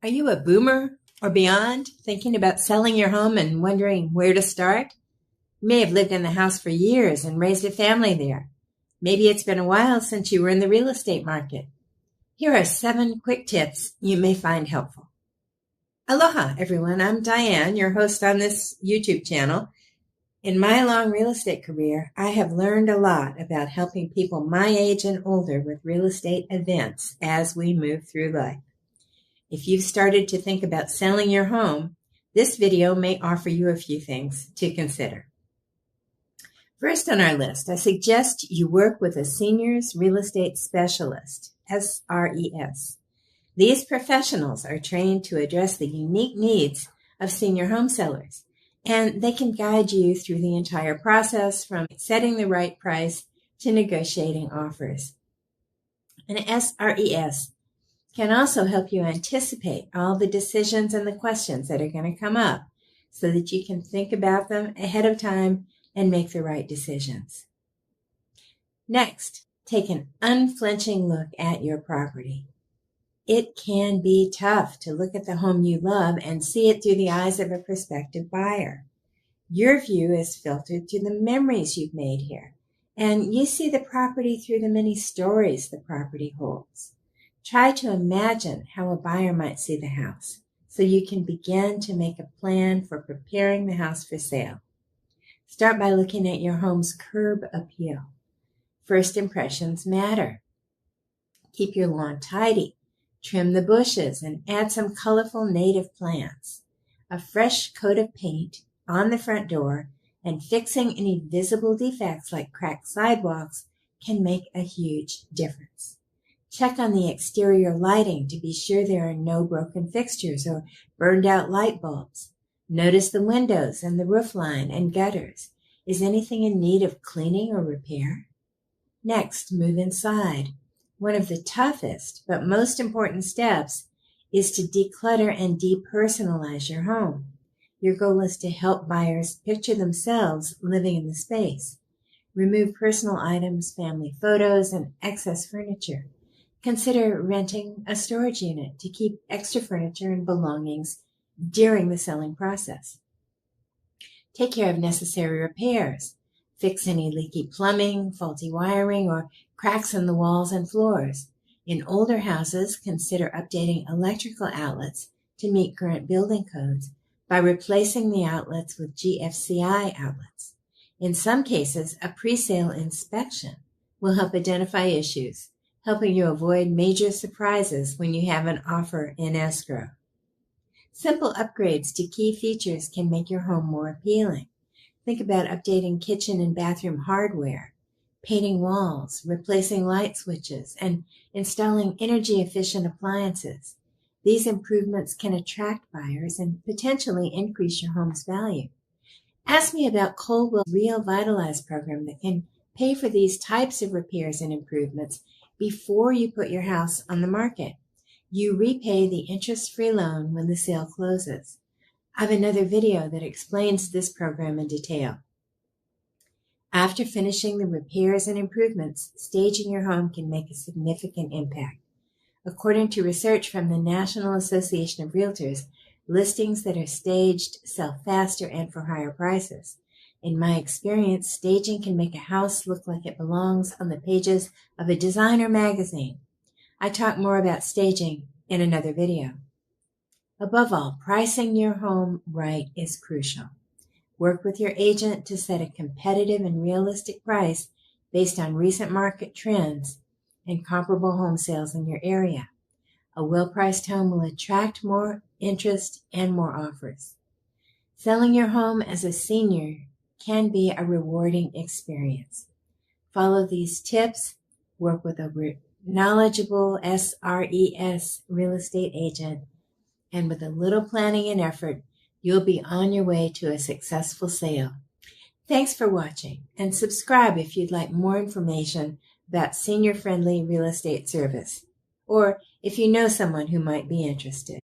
Are you a boomer or beyond, thinking about selling your home and wondering where to start? You may have lived in the house for years and raised a family there. Maybe it's been a while since you were in the real estate market. Here are 7 quick tips you may find helpful. Aloha, everyone. I'm Dianne, your host on this YouTube channel. In my long real estate career, I have learned a lot about helping people my age and older with real estate events as we move through life. If you've started to think about selling your home, this video may offer you a few things to consider. First on our list, I suggest you work with a seniors real estate specialist, SRES. These professionals are trained to address the unique needs of senior home sellers, and they can guide you through the entire process from setting the right price to negotiating offers. An SRES can also help you anticipate all the decisions and the questions that are going to come up so that you can think about them ahead of time and make the right decisions. Next, take an unflinching look at your property. It can be tough to look at the home you love and see it through the eyes of a prospective buyer. Your view is filtered through the memories you've made here, and you see the property through the many stories the property holds. Try to imagine how a buyer might see the house so you can begin to make a plan for preparing the house for sale. Start by looking at your home's curb appeal. First impressions matter. Keep your lawn tidy, trim the bushes, and add some colorful native plants. A fresh coat of paint on the front door and fixing any visible defects like cracked sidewalks can make a huge difference. Check on the exterior lighting to be sure there are no broken fixtures or burned out light bulbs. Notice the windows and the roof line and gutters. Is anything in need of cleaning or repair? Next, move inside. One of the toughest but most important steps is to declutter and depersonalize your home. Your goal is to help buyers picture themselves living in the space. Remove personal items, family photos, and excess furniture. Consider renting a storage unit to keep extra furniture and belongings during the selling process. Take care of necessary repairs. Fix any leaky plumbing, faulty wiring, or cracks in the walls and floors. In older houses, consider updating electrical outlets to meet current building codes by replacing the outlets with GFCI outlets. In some cases, a pre-sale inspection will help identify issues, helping you avoid major surprises when you have an offer in escrow. Simple upgrades to key features can make your home more appealing. Think about updating kitchen and bathroom hardware, painting walls, replacing light switches, and installing energy-efficient appliances. These improvements can attract buyers and potentially increase your home's value. Ask me about Coldwell's Realty program that can pay for these types of repairs and improvements before you put your house on the market. You repay the interest-free loan when the sale closes. I have another video that explains this program in detail. After finishing the repairs and improvements, staging your home can make a significant impact. According to research from the National Association of Realtors, listings that are staged sell faster and for higher prices. In my experience, staging can make a house look like it belongs on the pages of a designer magazine. I talk more about staging in another video. Above all, pricing your home right is crucial. Work with your agent to set a competitive and realistic price based on recent market trends and comparable home sales in your area. A well-priced home will attract more interest and more offers. Selling your home as a senior can be a rewarding experience. Follow these tips, work with a knowledgeable SRES real estate agent, and with a little planning and effort, you'll be on your way to a successful sale. Thanks for watching, and subscribe if you'd like more information about senior-friendly real estate service, or if you know someone who might be interested.